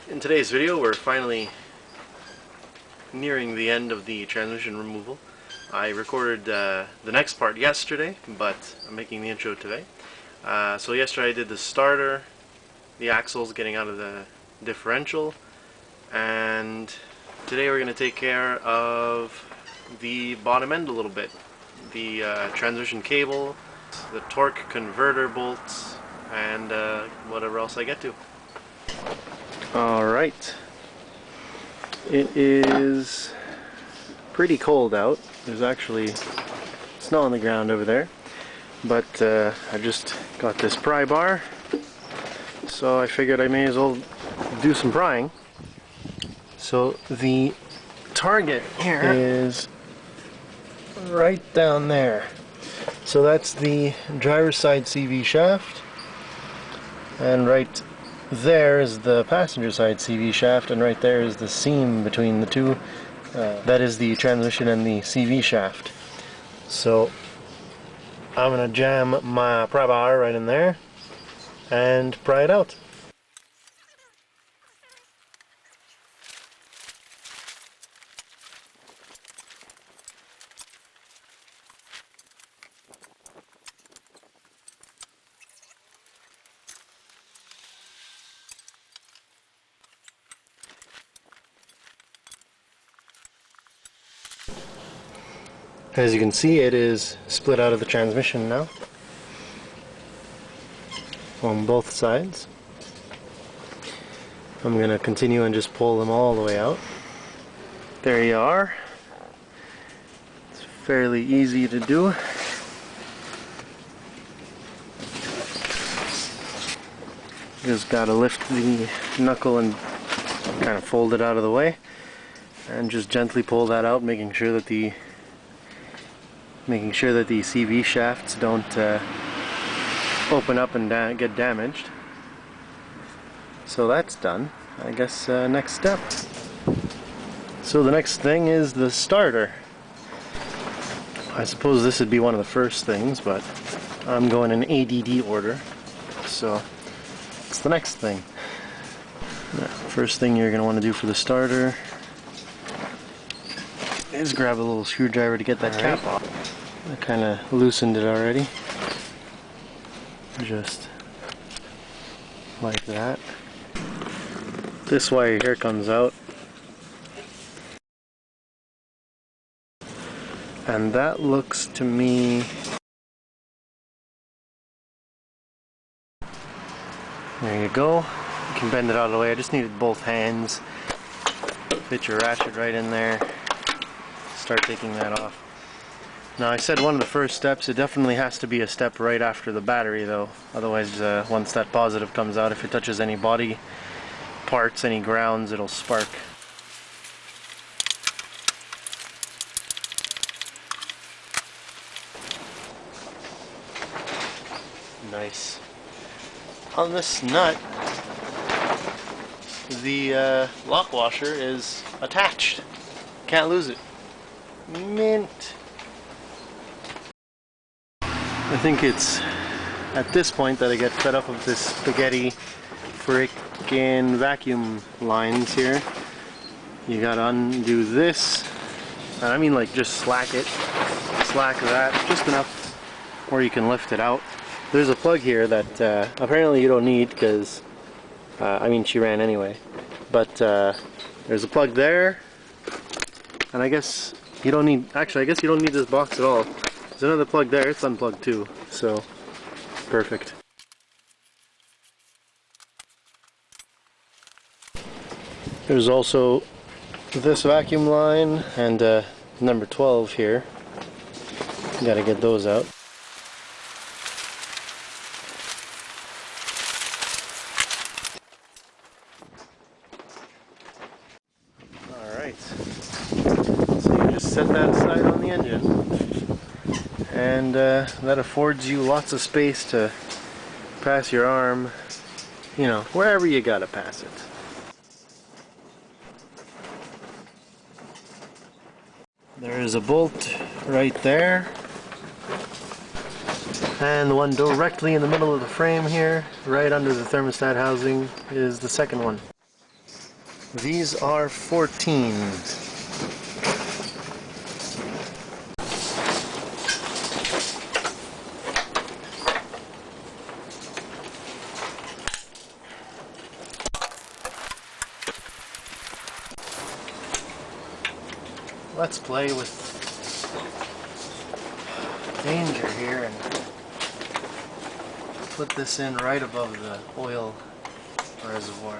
In today's video, we're finally nearing the end of the transmission removal. I recorded the next part yesterday, but I'm making the intro today. So yesterday I did the starter, the axles getting out of the differential, and today we're going to take care of the bottom end a little bit. The transmission cable, the torque converter bolts, and whatever else I get to. Alright, it is pretty cold out. There's actually snow on the ground over there, but I just got this pry bar, so I figured I may as well do some prying. So the target here is right down there. So that's the driver's side CV shaft, and right there is the passenger side CV shaft, and right there is the seam between the two. That is the transmission and the CV shaft. So I'm going to jam my pry bar right in there and pry it out. As you can see, it is split out of the transmission now on both sides. I'm going to continue and just pull them all the way out. There you are. It's fairly easy to do. Just got to lift the knuckle and kind of fold it out of the way, and just gently pull that out, making sure that the CV shafts don't open up and get damaged. So that's done. I guess next step. So the next thing is the starter. I suppose this would be one of the first things, but I'm going in ADD order. So it's the next thing. First thing you're going to want to do for the starter is grab a little screwdriver to get that cap off. I kind of loosened it already, just like that. This wire here comes out, and that looks to me, there you go. You can bend it out of the way. I just needed both hands. Fit your ratchet right in there. Start taking that off. Now, I said one of the first steps. It definitely has to be a step right after the battery, though. Otherwise, once that positive comes out, if it touches any body parts, any grounds, it'll spark. Nice. On this nut, the lock washer is attached. Can't lose it. Mint. I think it's at this point that I get fed up with this spaghetti frickin' vacuum lines here. You gotta undo this, and I mean like just slack that, just enough where you can lift it out. There's a plug here that apparently you don't need, because I mean she ran anyway, but there's a plug there, and I guess you don't need, actually I guess you don't need this box at all. There's another plug there, it's unplugged too, so perfect. There's also this vacuum line and number 12 here. Gotta get those out. Alright, so you just set that aside on the engine. And that affords you lots of space to pass your arm, you know, wherever you gotta pass it. There is a bolt right there, and the one directly in the middle of the frame here, right under the thermostat housing, is the second one. These are 14. Let's play with danger here and put this in right above the oil reservoir.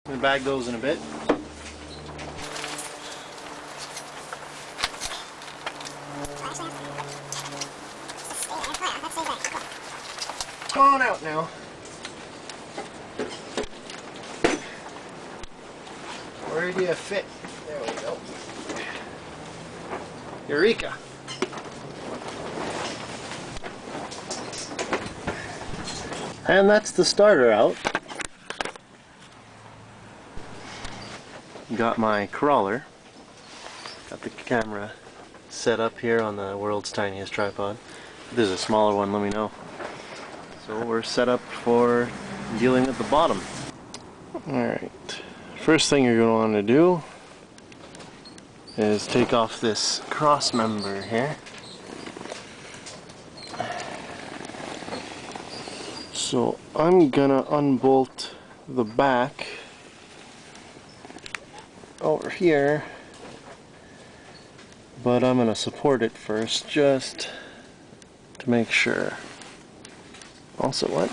The bag goes in a bit. Come on out now. Where do you fit? There we go. Eureka! And that's the starter out. Got my crawler. Got the camera set up here on the world's tiniest tripod. If there's a smaller one, let me know. So we're set up for dealing with the bottom. Alright, first thing you're going to want to do is take off this cross member here. So I'm gonna unbolt the back over here, but I'm gonna support it first just to make sure. Also, what?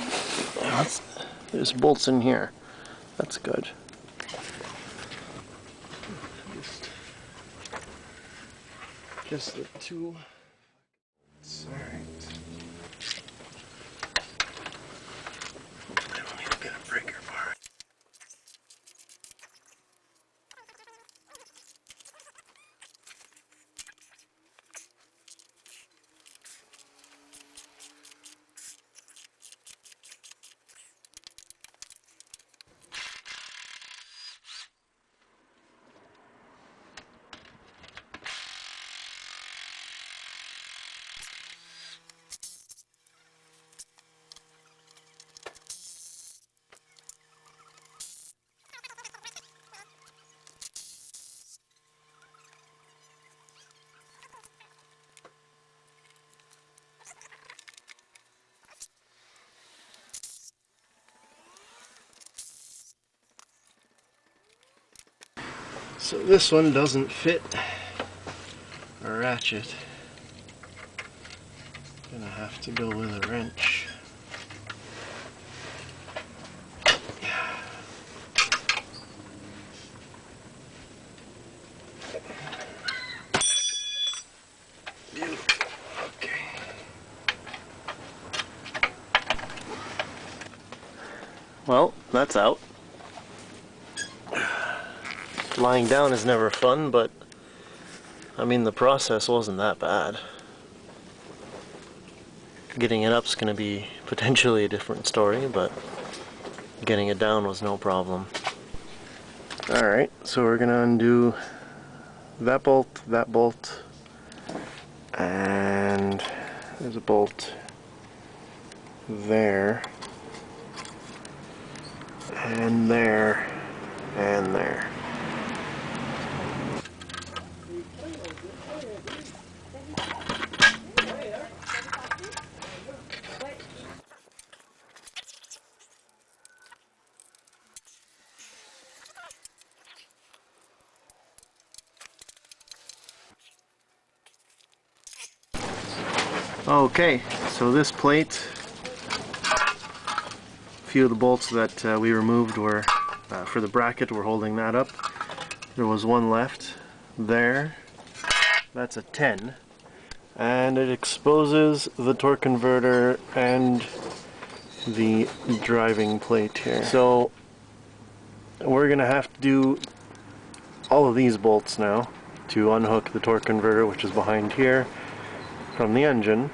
There's bolts in here. That's good. Just the two. Alright. I don't need to get a breaker bar. So this one doesn't fit a ratchet. Gonna have to go with a wrench. Beautiful. Okay. Well, that's out. Lying down is never fun, but I mean the process wasn't that bad. Getting it up's going to be potentially a different story, but getting it down was no problem. Alright, so we're going to undo that bolt, and there's a bolt there, and there, and there. Okay, so this plate, a few of the bolts that we removed were for the bracket. We're holding that up. There was one left there. That's a 10. and it exposes the torque converter and the driving plate here. So we're gonna have to do all of these bolts now to unhook the torque converter, which is behind here, from the engine.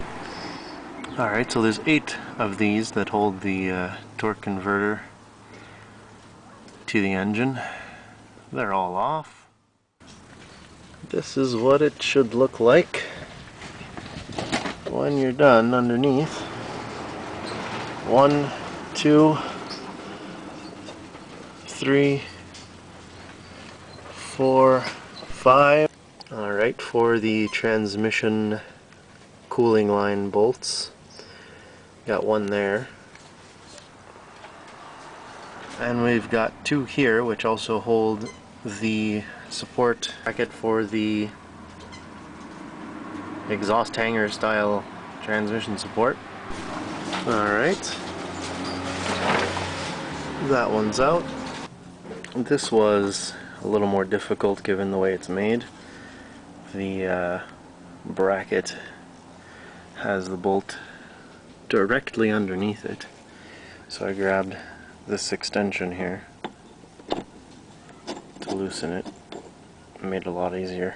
Alright, so there's 8 of these that hold the torque converter to the engine. They're all off. This is what it should look like when you're done underneath. 1, 2, 3, 4, 5. Alright, for the transmission cooling line bolts, got one there. And we've got 2 here, which also hold the support bracket for the exhaust hanger style transmission support. Alright, that one's out. This was a little more difficult given the way it's made. The bracket has the bolt directly underneath it, so I grabbed this extension here to loosen it. It made it a lot easier.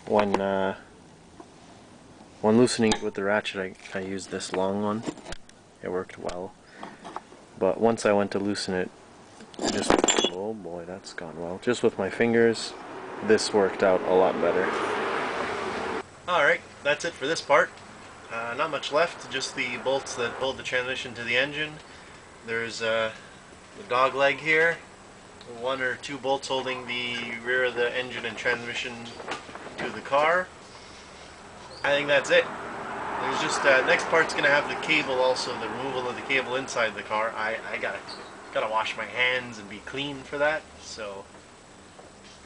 When loosening it with the ratchet, I used this long one. It worked well, but once I went to loosen it, just, oh boy, that's gone well. Just with my fingers, this worked out a lot better. Alright, that's it for this part. Not much left, just the bolts that hold the transmission to the engine. There's the dog leg here, 1 or 2 bolts holding the rear of the engine and transmission to the car. I think that's it. There's just next part's gonna have the cable, also the removal of the cable inside the car. I gotta wash my hands and be clean for that. So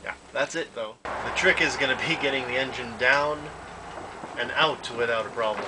yeah, that's it though. The trick is gonna be getting the engine down and out without a problem.